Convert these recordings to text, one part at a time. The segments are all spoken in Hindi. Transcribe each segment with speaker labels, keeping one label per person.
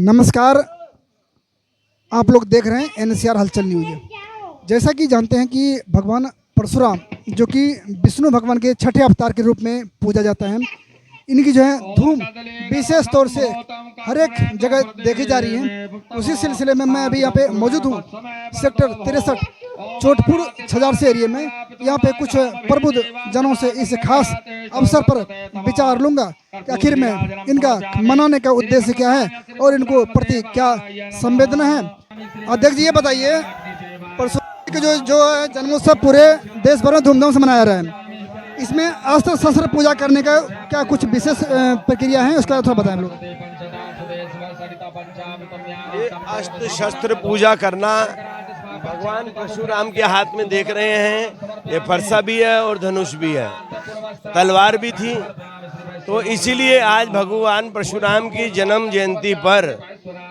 Speaker 1: नमस्कार, आप लोग देख रहे हैं एनसीआर हलचल न्यूज। जैसा कि जानते हैं कि भगवान परशुराम जो कि विष्णु भगवान के छठे अवतार के रूप में पूजा जाता है, इनकी जो है धूम विशेष तौर से हर एक जगह देखी जा रही है। उसी सिलसिले में मैं अभी यहाँ पे मौजूद हूँ सेक्टर 63 चोटपुर छजार से एरिया में। यहाँ पे कुछ प्रबुद्ध जनों से इस खास अवसर पर विचार लूंगा कि आखिर में इनका मनाने का उद्देश्य क्या है और इनको प्रति क्या संवेदना है। अध्यक्ष जी, ये बताइए, परशुराम के जो है जन्मोत्सव पूरे देश भर में धूमधाम से मनाया रहा है, इसमें अस्त्र शस्त्र पूजा करने का क्या कुछ विशेष प्रक्रिया है, उसका थोड़ा बताएं लोग।
Speaker 2: ये अस्त्र शस्त्र पूजा करना भगवान परशुराम के हाथ में देख रहे हैं। ये फरसा भी है और धनुष भी है, तलवार भी थी। तो इसीलिए आज भगवान परशुराम की जन्म जयंती पर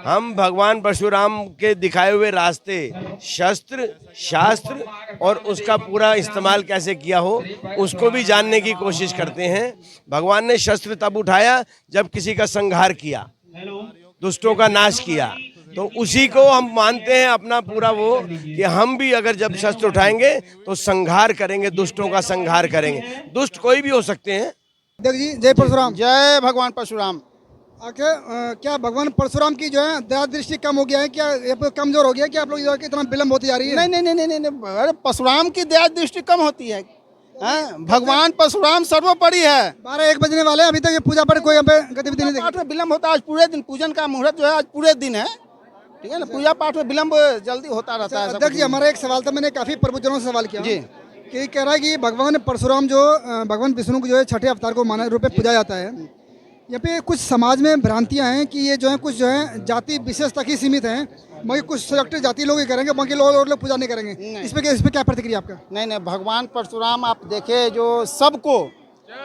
Speaker 2: हम भगवान परशुराम के दिखाए हुए रास्ते, शस्त्र शास्त्र और उसका पूरा इस्तेमाल कैसे किया हो उसको भी जानने की कोशिश करते हैं। भगवान ने शस्त्र तब उठाया जब किसी का संहार किया, दुष्टों का नाश किया। तो उसी को हम मानते हैं अपना पूरा वो कि हम भी अगर जब शस्त्र उठाएंगे तो संहार करेंगे, दुष्टों का संहार करेंगे। दुष्ट कोई भी हो सकते हैं।
Speaker 1: अध्यक्ष जी, जय परशुराम।
Speaker 3: जय भगवान परशुराम।
Speaker 1: आखिर क्या भगवान परशुराम की जो है दया दृष्टि कम हो गया है, क्या ये कमजोर हो गया, क्या आप लोग इतना विलम्ब होती जा रही है?
Speaker 3: नहीं नहीं नहीं नहीं नहीं, अरे परशुराम की दया दृष्टि कम होती है। भगवान परशुराम सर्वोपरि है।
Speaker 1: 12-1 बजने वाले, अभी तक ये पूजा पर कोई यहाँ पे गतिविधि नहीं
Speaker 3: पाठ में विलम्ब होता है। आज पूरे दिन पूजन का मुहूर्त जो है आज पूरे दिन है, ठीक है ना। पूजा पाठ में विलम्ब जल्दी होता रहता है।
Speaker 1: अध्यक्ष जी, हमारा एक सवाल था, मैंने काफी प्रबुद्धजनों से सवाल किया
Speaker 3: जी
Speaker 1: कि कह रहा है कि भगवान परशुराम जो भगवान विष्णु को जो है छठे अवतार को मानव रूप में पूजा जाता है, यहाँ पे कुछ समाज में भ्रांतियां हैं कि ये जो है कुछ जो है जाति विशेष तक ही सीमित हैं, मगर कुछ सेलेक्टेड जाति लोग ही करेंगे, बाकी लोग और लोग पूजा नहीं करेंगे। इस पे क्या प्रतिक्रिया आपका?
Speaker 3: नहीं नहीं, भगवान परशुराम आप देखे जो सबको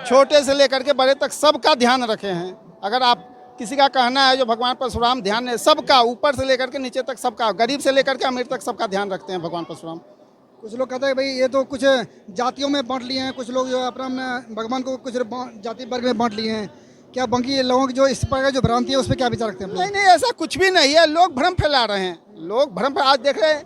Speaker 3: छोटे से लेकर के बड़े तक सबका ध्यान रखे हैं। अगर आप किसी का कहना है जो भगवान परशुराम ध्यान है सबका, ऊपर से लेकर के नीचे तक सबका, गरीब से लेकर के अमीर तक सबका ध्यान रखते हैं भगवान परशुराम।
Speaker 1: कुछ लोग कहते हैं भाई ये तो कुछ जातियों में बांट लिए हैं, कुछ लोग जो अपना भगवान को कुछ जाति वर्ग में बांट लिए हैं। क्या बाकी लोगों की जो इस प्रकार जो भ्रांति है उस पर क्या विचार रखते हैं?
Speaker 3: नहीं नहीं, ऐसा कुछ भी नहीं है। लोग भ्रम फैला रहे हैं, लोग भ्रम। आज देख रहे हैं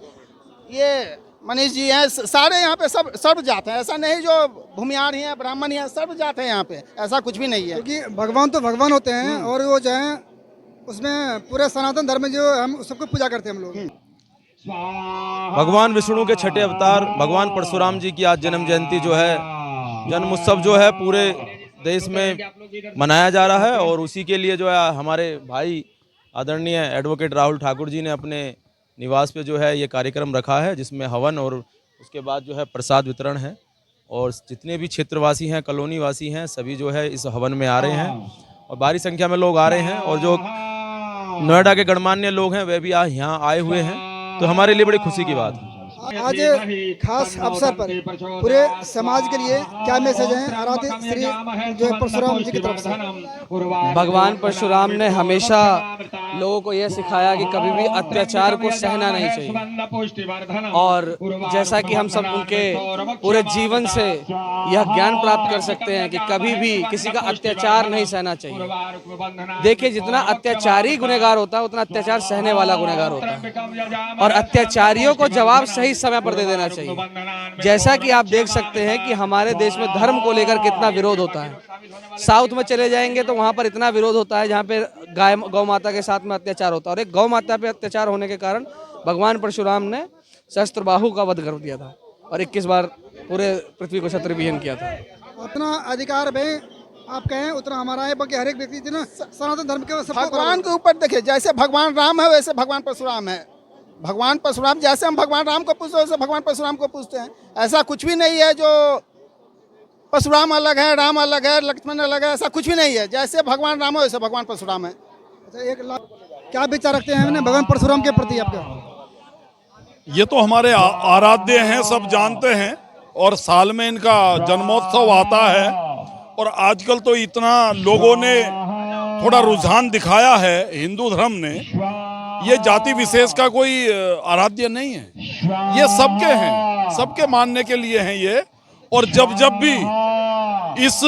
Speaker 3: ये मनीष जी हैं, सारे यहाँ पे सब सर्व जात हैं। ऐसा नहीं जो भूमियार ही हैं, ब्राह्मण ही हैं, सर्व जात हैं यहाँ पे, ऐसा कुछ भी नहीं है।
Speaker 1: क्योंकि भगवान तो भगवान होते हैं और वो जो है उसमें पूरे सनातन धर्म में जो हम सबको पूजा करते हैं हम लोग।
Speaker 4: भगवान विष्णु के छठे अवतार भगवान परशुराम जी की आज जन्म जयंती जो है, जन्म उत्सव जो है पूरे देश में मनाया जा रहा है। और उसी के लिए जो है हमारे भाई आदरणीय एडवोकेट राहुल ठाकुर जी ने अपने निवास पे जो है ये कार्यक्रम रखा है, जिसमें हवन और उसके बाद जो है प्रसाद वितरण है। और जितने भी क्षेत्रवासी हैं, कॉलोनी वासी हैं, सभी जो है इस हवन में आ रहे हैं और भारी संख्या में लोग आ रहे हैं। और जो नोएडा के गणमान्य लोग हैं वे भी यहाँ आए हुए हैं, तो हमारे लिए बड़ी खुशी की बात है।
Speaker 1: आज खास अवसर पर पूरे समाज के लिए क्या मैसेज है आराध्य श्री जो है परशुराम जी की तरफ से?
Speaker 5: भगवान परशुराम ने हमेशा लोगों को यह सिखाया कि कभी भी अत्याचार को सहना नहीं चाहिए। और जैसा कि हम सब उनके पूरे जीवन से यह ज्ञान प्राप्त कर सकते हैं कि कभी भी किसी का अत्याचार नहीं सहना चाहिए। देखिए, जितना अत्याचारी गुनहगार होता है उतना अत्याचार सहने वाला गुनहगार होता है, और अत्याचारियों को जवाब सही समय पर दे देना चाहिए। जैसा कि आप देख सकते हैं कि हमारे देश में धर्म को लेकर कितना विरोध होता है। साउथ में चले जाएंगे तो वहाँ पर इतना विरोध होता है जहाँ पे गौ माता के साथ में अत्याचार होता है। और एक गौ माता पे अत्याचार होने के कारण भगवान परशुराम ने सहस्त्रबाहु का वध कर दिया था और 21 बार पूरे पृथ्वी को क्षत्र विहीन किया था।
Speaker 1: अपना अधिकार भाई आप कहें उतना हमारा है, बाकी हर एक व्यक्ति ना सनातन धर्म के
Speaker 3: भगवान के ऊपर देखिए, जैसे भगवान राम है वैसे भगवान परशुराम है। भगवान परशुराम जैसे हम भगवान राम को पूछते हैं वैसे भगवान परशुराम को पूछते हैं। ऐसा कुछ भी नहीं है जो परशुराम अलग है, राम अलग है, लक्ष्मण अलग है, ऐसा कुछ भी नहीं है। जैसे भगवान राम है वैसे भगवान परशुराम है।
Speaker 1: अच्छा, एक लाख क्या विचार रखते हैं भगवान परशुराम के प्रति आपका?
Speaker 6: ये तो हमारे आराध्य हैं, सब जानते हैं, और साल में इनका जन्मोत्सव आता है। और आजकल तो इतना लोगों ने थोड़ा रुझान दिखाया है हिंदू धर्म ने, ये जाति विशेष का कोई आराध्य नहीं है, ये सबके हैं, सबके मानने के लिए हैं ये। और जब जब भी इस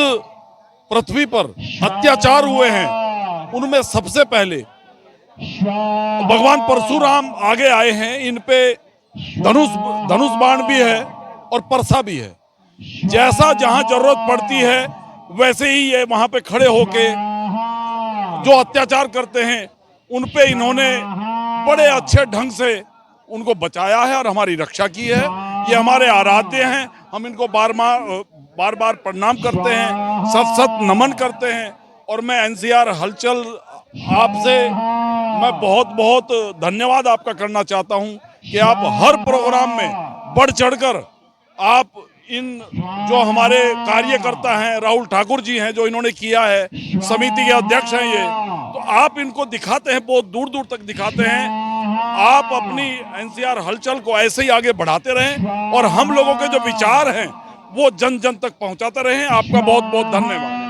Speaker 6: पृथ्वी पर अत्याचार हुए हैं उनमें सबसे पहले भगवान परशुराम आगे आए हैं, इन पे धनुष बाण भी है और परसा भी है। जैसा जहां जरूरत पड़ती है वैसे ही ये वहां पे खड़े होके जो अत्याचार करते हैं उन पे इन्होंने बड़े अच्छे ढंग से उनको बचाया है और हमारी रक्षा की है। ये हमारे आराध्य हैं, हम इनको बार बार प्रणाम करते हैं, सत नमन करते हैं। और मैं एनसीआर हलचल आपसे मैं बहुत बहुत धन्यवाद आपका करना चाहता हूं कि आप हर प्रोग्राम में बढ़ चढ़कर आप इन जो हमारे कार्यकर्ता हैं, राहुल ठाकुर जी हैं, जो इन्होंने किया है, समिति के अध्यक्ष हैं ये, तो आप इनको दिखाते हैं, बहुत दूर दूर तक दिखाते हैं। आप अपनी एनसीआर हलचल को ऐसे ही आगे बढ़ाते रहें और हम लोगों के जो विचार हैं वो जन जन तक पहुंचाते रहें। आपका बहुत बहुत धन्यवाद।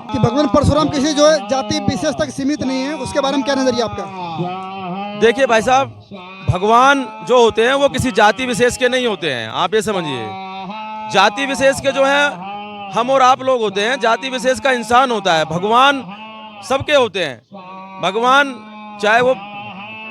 Speaker 1: कि भगवान परशुराम किसी जो है जाति विशेष तक सीमित नहीं है, उसके बारे में क्या नजरिया आपका?
Speaker 4: देखिए भाई साहब, भगवान जो होते हैं वो किसी जाति विशेष के नहीं होते हैं, आप ये समझिए। जाति विशेष के जो हैं हम और आप लोग होते हैं, जाति विशेष का इंसान होता है। भगवान सबके होते हैं। भगवान चाहे वो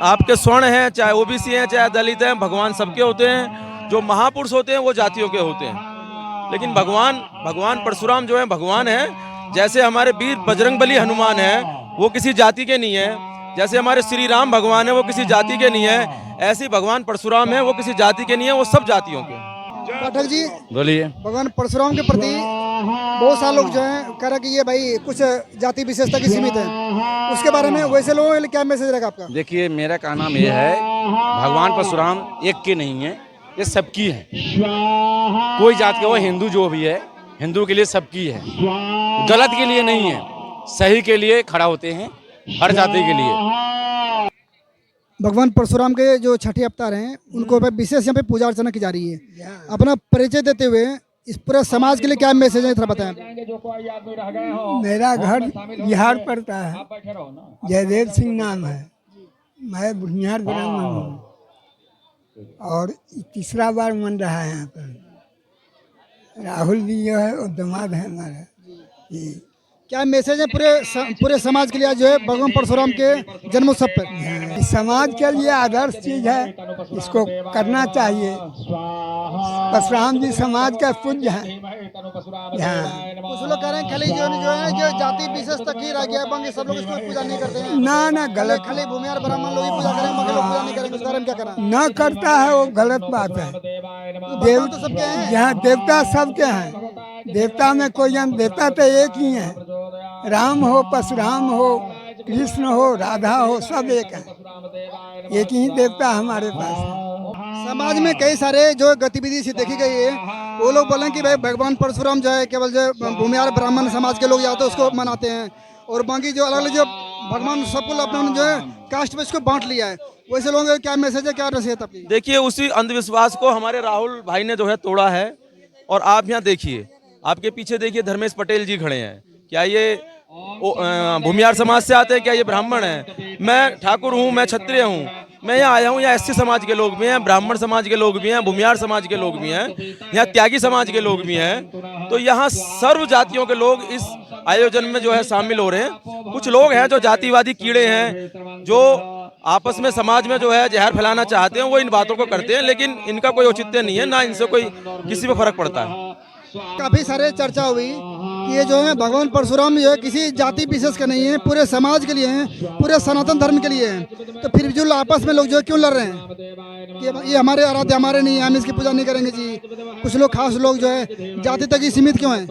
Speaker 4: आपके स्वर्ण हैं, चाहे ओबीसी हैं, चाहे दलित हैं, भगवान सबके होते हैं। जो महापुरुष होते हैं वो जातियों के होते हैं। लेकिन भगवान परशुराम जो है भगवान है। जैसे हमारे वीर बजरंगबली हनुमान है वो किसी जाति के नहीं है, जैसे हमारे श्री राम भगवान है वो किसी जाति के नहीं है, ऐसे ही भगवान परशुराम है वो किसी जाति के नहीं है, वो सब जातियों के।
Speaker 1: पाठक जी
Speaker 4: बोलिए।
Speaker 1: भगवान परशुराम के प्रति बहुत सारे लोग जो हैं कह रहे कि ये भाई कुछ जाति विशेषता की सीमित है, उसके बारे में वैसे लोगों के लिए क्या मैसेज रहेगा आपका?
Speaker 7: देखिए, मेरा कहना ये है, भगवान परशुराम एक के नहीं है, ये सबकी है। कोई जात के, वो हिंदू जो भी है, हिंदू के लिए सबकी है, गलत के लिए नहीं है, सही के लिए खड़ा होते हैं, हर जाति के लिए।
Speaker 1: भगवान परशुराम के जो छठे अवतार हैं उनको विशेष यहाँ पे पूजा अर्चना की जा रही है। अपना परिचय देते हुए इस पूरे समाज के लिए क्या मैसेज है, थोड़ा बताएं।
Speaker 8: मेरा घर बिहार पड़ता है, जयदेव सिंह नाम है, मैं बुनियार ब्राह्मण हूँ और तीसरा बार मन रहा है यहाँ पर। राहुल जी जो है वो दामाद है हमारा। जी,
Speaker 1: क्या मैसेज है पूरे समाज के लिए जो है भगवान परशुराम के जन्मोत्सव पर?
Speaker 8: समाज के लिए आदर्श चीज है, इसको करना चाहिए। परशुराम जी समाज का पूज्य है।
Speaker 1: कुछ लोग कह रहे हैं खाली जो जाति विशेष तक ही रह गया, बाकी सब लोग इसको पूजा नहीं करते हैं।
Speaker 8: ना गलत,
Speaker 1: खाली भूमिहार ब्राह्मण लोग ही पूजा करेंगे, बाकी लोग पूजा नहीं करेंगे, उसके बारे में क्या करना?
Speaker 8: न करता है वो गलत बात है।
Speaker 1: देव तो सबके हैं,
Speaker 8: यहाँ देवता सबके हैं। देवता में कोई जन, देवता तो एक ही है, राम हो, परशुराम हो, कृष्ण हो, राधा हो, सब एक है। एक ही देवता हमारे पास है।
Speaker 1: समाज में कई सारे जो गतिविधि से देखी गई है, वो लोग बोले कि भाई भगवान परशुराम जो है केवल जो भूमिहार ब्राह्मण समाज के लोग या तो उसको मनाते हैं, और बाकी जो अलग अलग जो भगवान सबको अपना जो है कास्ट में इसको बांट लिया है। वैसे लोगों का क्या मैसेज है, क्या नसीहत आपकी?
Speaker 4: देखिए, उसी अंधविश्वास को हमारे राहुल भाई ने जो है तोड़ा है। और आप यहाँ देखिए, आपके पीछे देखिए धर्मेश पटेल जी खड़े हैं। क्या ये भूमिहार समाज से आते हैं? क्या ये ब्राह्मण हैं? मैं ठाकुर हूँ, मैं क्षत्रिय हूँ, मैं यहाँ आया हूँ। यहाँ एससी समाज के लोग भी हैं, ब्राह्मण समाज के लोग भी हैं, भूमिहार समाज के लोग भी हैं, यहाँ त्यागी समाज के लोग भी हैं। तो यहाँ सर्व जातियों के लोग इस आयोजन में जो है शामिल हो रहे हैं। कुछ लोग हैं जो जातिवादी कीड़े हैं, जो आपस में समाज में जो है जहर फैलाना चाहते हैं, वो इन बातों को करते हैं, लेकिन इनका कोई औचित्य नहीं है, ना इनसे कोई किसी पे फर्क पड़ता है।
Speaker 1: काफी सारे चर्चा हुई कि ये जो है भगवान परशुराम जो है किसी जाति विशेष का नहीं है, पूरे समाज के लिए हैं, पूरे सनातन धर्म के लिए हैं। तो फिर जो आपस में लोग जो क्यों लड़ रहे हैं कि ये हमारे आराध्य हमारे नहीं है, हम इसकी पूजा नहीं करेंगे जी? कुछ लोग खास लोग जो है जाति तक ही सीमित क्यों हैं?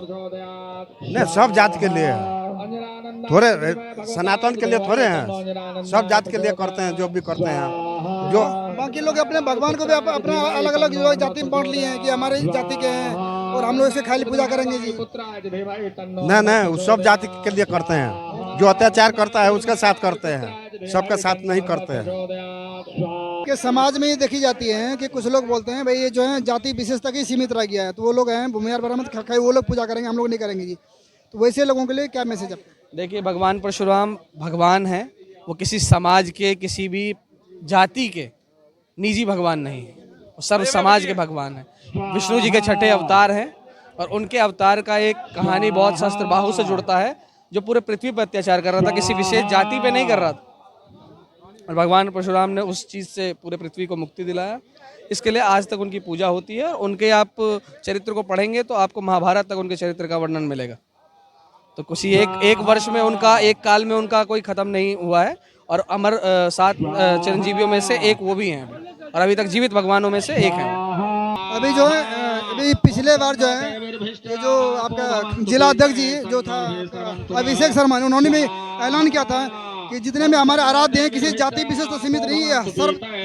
Speaker 9: नहीं, सब जाति के लिए है, थोड़े सनातन के लिए थोड़े हैं, सब जाति के लिए करते हैं जो भी करते हैं। जो
Speaker 1: बाकी लोग अपने भगवान को भी अपना अलग अलग जो जाति में बांट लिए हैं कि हमारे जाति के हैं और हम लोग इसके खाली पूजा करेंगे जी।
Speaker 9: नहीं, वो सब जाति के लिए करते हैं। जो अत्याचार करता है उसके साथ करते हैं, सबके साथ नहीं करते हैं।
Speaker 1: कि समाज में ये देखी जाती है कि कुछ लोग बोलते हैं भाई ये जो है जाति विशेष तक ही सीमित रह गया है, तो वो लोग हैं भूमिहार ब्राह्मण, वो लोग पूजा करेंगे, हम लोग नहीं करेंगे जी। तो वैसे लोगों के लिए क्या मैसेज है?
Speaker 5: देखिए, भगवान परशुराम भगवान है, वो किसी समाज के, किसी भी जाति के निजी भगवान नहीं है, वो सर्व समाज के भगवान है। विष्णु जी के छठे अवतार हैं और उनके अवतार का एक कहानी बहुत शस्त्र बाहु से जुड़ता है, जो पूरे पृथ्वी पर अत्याचार कर रहा था, किसी विशेष जाति पे नहीं कर रहा था। और भगवान परशुराम ने उस चीज़ से पूरे पृथ्वी को मुक्ति दिलाया। इसके लिए आज तक उनकी पूजा होती है। और उनके आप चरित्र को पढ़ेंगे तो आपको महाभारत तक उनके चरित्र का वर्णन मिलेगा। तो किसी एक वर्ष में उनका, एक काल में उनका कोई ख़त्म नहीं हुआ है। और अमर 7 चिरंजीवियों में से एक वो भी हैं और अभी तक जीवित भगवानों में से एक हैं।
Speaker 1: अभी जो है, अभी पिछले बार जो है, ये जो आपका जिला अध्यक्ष जी जो था अभिषेक शर्मा, उन्होंने भी ऐलान किया था कि जितने भी हमारे आराध्य हैं किसी जाति विशेष तो सीमित नहीं है,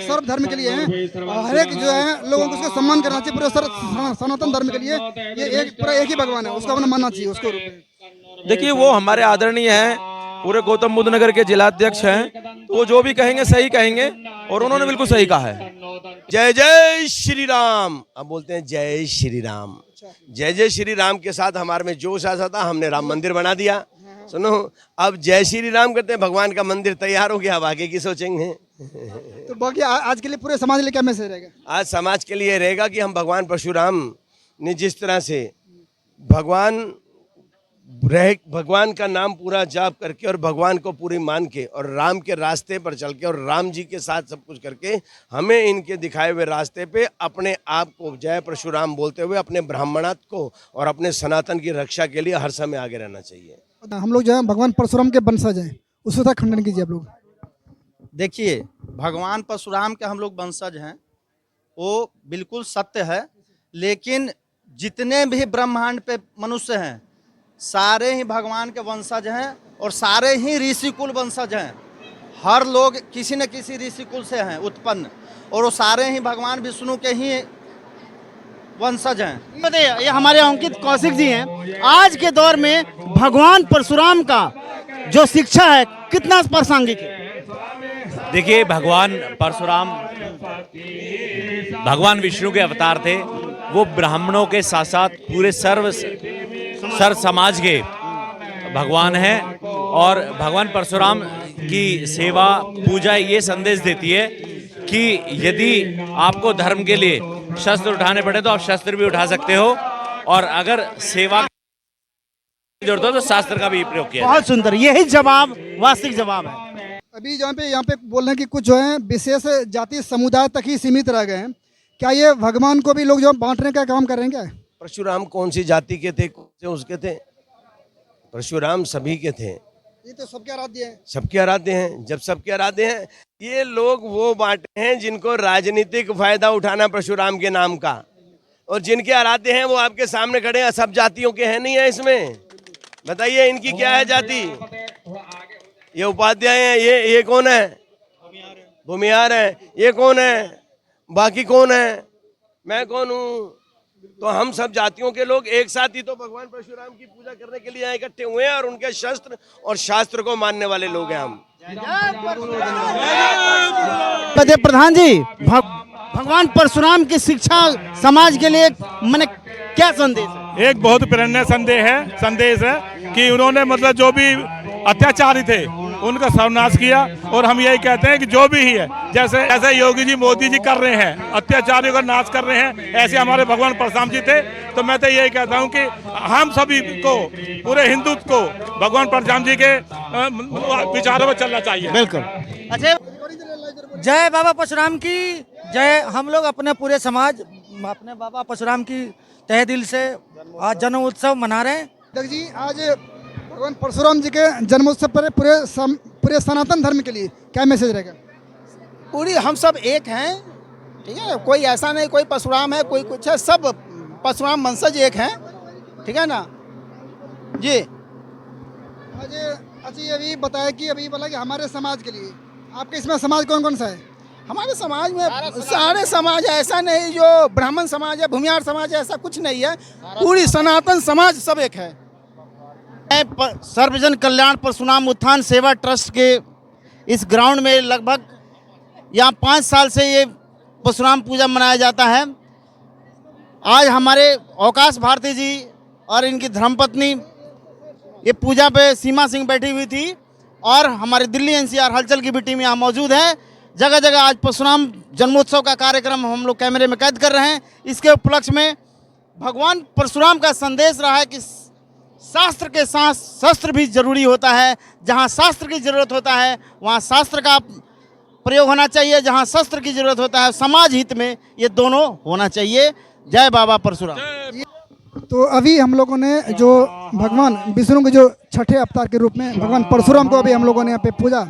Speaker 1: सर्व धर्म के लिए हैं। और हर एक जो है लोगों को उसका सम्मान करना चाहिए। पूरे सनातन धर्म के लिए ये पूरा एक ही भगवान है, उसका अपना मानना चाहिए उसको।
Speaker 4: देखिए, वो हमारे आदरणीय हैं, पूरे गौतम बुद्ध नगर के जिलाध्यक्ष हैं, तो वो जो भी कहेंगे सही कहेंगे और उन्होंने बिल्कुल सही कहा है।
Speaker 2: जय जय श्री राम। अब बोलते हैं जय श्री राम। जय जय श्री राम के साथ हमारे में जोश आ था, हमने राम मंदिर बना दिया। सुनो, अब जय श्री राम करते हैं, भगवान का मंदिर तैयार हो गया, अब आगे की सोचेंगे।
Speaker 1: तो बाकी आज के लिए पूरे समाज के लिए क्या मैसेज रहेगा?
Speaker 2: आज समाज के लिए रहेगा कि हम भगवान परशुराम ने जिस तरह से भगवान का नाम पूरा जाप करके और भगवान को पूरी मान के और राम के रास्ते पर चल के और राम जी के साथ सब कुछ करके हमें इनके दिखाए हुए रास्ते पे अपने आप को जय परशुराम बोलते हुए अपने ब्राह्मणत्व को और अपने सनातन की रक्षा के लिए हर समय आगे रहना चाहिए।
Speaker 1: हम लोग जो है भगवान परशुराम के वंशज हैं, उसको तक खंडन कीजिए आप लोग।
Speaker 3: देखिए, भगवान परशुराम के हम लोग वंशज हैं, वो बिल्कुल सत्य है। लेकिन जितने भी ब्रह्मांड पे मनुष्य हैं सारे ही भगवान के वंशज हैं और सारे ही ऋषिकुल वंशज हैं। हर लोग किसी न किसी ऋषिकुल से हैं उत्पन्न, और वो सारे ही भगवान विष्णु के ही वंशज हैं।
Speaker 10: ये हमारे अंकित कौशिक जी हैं। आज के दौर में भगवान परशुराम का जो शिक्षा है कितना प्रासंगिक है?
Speaker 7: देखिए, भगवान परशुराम भगवान विष्णु के अवतार थे। वो ब्राह्मणों के साथ साथ पूरे सर्व समाज के भगवान हैं। और भगवान परशुराम की सेवा पूजा ये संदेश देती है कि यदि आपको धर्म के लिए शस्त्र उठाने पड़े तो आप शस्त्र भी उठा सकते हो, और अगर सेवा की जरूरत हो तो शास्त्र का भी प्रयोग किया।
Speaker 10: बहुत सुंदर, यही जवाब वास्तविक जवाब है।
Speaker 1: अभी यहाँ पे बोल रहे हैं कि कुछ जो है विशेष जाति समुदाय तक ही सीमित रह गए हैं। क्या ये भगवान को भी लोग जो बांटने का काम कर रहे हैं क्या?
Speaker 2: परशुराम कौन सी जाति के थे, कौन से उसके थे? परशुराम सभी के थे।
Speaker 1: ये तो सबके आराध्य हैं।
Speaker 2: सबके आराध्य हैं। जब सबके आराध्य हैं, ये लोग वो बांटे हैं जिनको राजनीतिक फायदा उठाना परशुराम के नाम का, और जिनके आराध्य हैं वो आपके सामने खड़े हैं। सब जातियों के हैं नहीं है इसमें। बताइए इनकी क्या है जाति? ये उपाध्याय हैं। ये कौन है? भूमिहार है। ये कौन है? बाकी कौन है? मैं कौन हूँ? तो हम सब जातियों के लोग एक साथ ही तो भगवान परशुराम की पूजा करने के लिए इकट्ठे हुए हैं, और उनके शस्त्र और शास्त्र को मानने वाले लोग हैं हम।
Speaker 10: प्रधान जी, भगवान परशुराम की शिक्षा समाज के लिए मैंने क्या संदेश है?
Speaker 6: एक बहुत प्रेरणा संदेश है कि उन्होंने मतलब जो भी अत्याचारी थे उनका सर्वनाश किया। और हम यही कहते हैं कि जो भी है, जैसे योगी जी मोदी जी कर रहे हैं, अत्याचारियों का नाश कर रहे हैं, ऐसे हमारे भगवान परशुराम जी थे। तो मैं तो यही कहता हूं कि हम सभी को, पूरे हिंदुत्व को भगवान परशुराम जी के विचारों में चलना चाहिए।
Speaker 10: बिल्कुल। अच्छा, जय बाबा परशुराम की जय। हम लोग अपने पूरे समाज अपने बाबा परशुराम की तहे दिल से आज जन्म उत्सव मना रहे हैं।
Speaker 1: अध्यक्ष जी, आज भगवान परशुराम जी के जन्मोत्सव पर पूरे सनातन धर्म के लिए क्या मैसेज रहेगा?
Speaker 3: पूरी हम सब एक हैं, ठीक है। कोई ऐसा नहीं कोई परशुराम है कोई कुछ है, सब परशुराम वंशज एक हैं, ठीक है ना जी।
Speaker 1: आज अच्छा, ये भी बताया कि अभी बोला कि हमारे समाज के लिए, आपके इसमें समाज कौन कौन सा है?
Speaker 3: हमारे समाज में सारे समाज है, ऐसा नहीं जो ब्राह्मण समाज है, भूमिहार समाज है, ऐसा कुछ नहीं है। पूरी सनातन समाज सब एक है।
Speaker 10: सर्वजन कल्याण परशुराम उत्थान सेवा ट्रस्ट के इस ग्राउंड में लगभग यहाँ 5 साल से ये परशुराम पूजा मनाया जाता है। आज हमारे अवकाश भारती जी और इनकी धर्मपत्नी ये पूजा पे सीमा सिंह बैठी हुई थी, और हमारे दिल्ली NCR हलचल की भी टीम यहाँ मौजूद है। जगह जगह आज परशुराम जन्मोत्सव का कार्यक्रम हम लोग कैमरे में कैद कर रहे हैं। इसके उपलक्ष्य में भगवान परशुराम का संदेश रहा है कि शास्त्र के साथ शस्त्र भी जरूरी होता है। जहाँ शास्त्र की जरूरत होता है वहाँ शास्त्र का प्रयोग होना चाहिए, जहाँ शस्त्र की जरूरत होता है समाज हित में ये दोनों होना चाहिए। जय बाबा परशुराम।
Speaker 1: तो अभी हम लोगों ने जो भगवान विष्णु के जो छठे अवतार के रूप में भगवान परशुराम को अभी हम लोगों ने यहाँ पे पूजा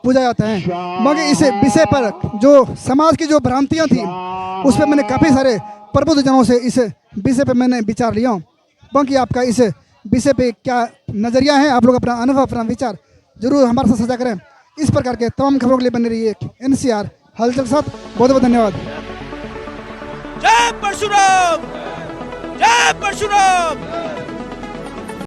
Speaker 1: जाता है। मगर इस विषय पर जो समाज की जो भ्रांतियाँ थी उस पर मैंने काफ़ी सारे प्रबुद्ध जनों से इस विषय पे मैंने विचार लिया हूँ। बाकी आपका इस विषय पे क्या नज़रिया है, आप लोग अपना अनुभव अपना विचार जरूर हमारे साथ साझा करें। इस प्रकार के तमाम खबरों के लिए बनी रही है NCR हलचल के साथ। बहुत बहुत धन्यवाद।
Speaker 2: जय परशुराम, जय परशुराम।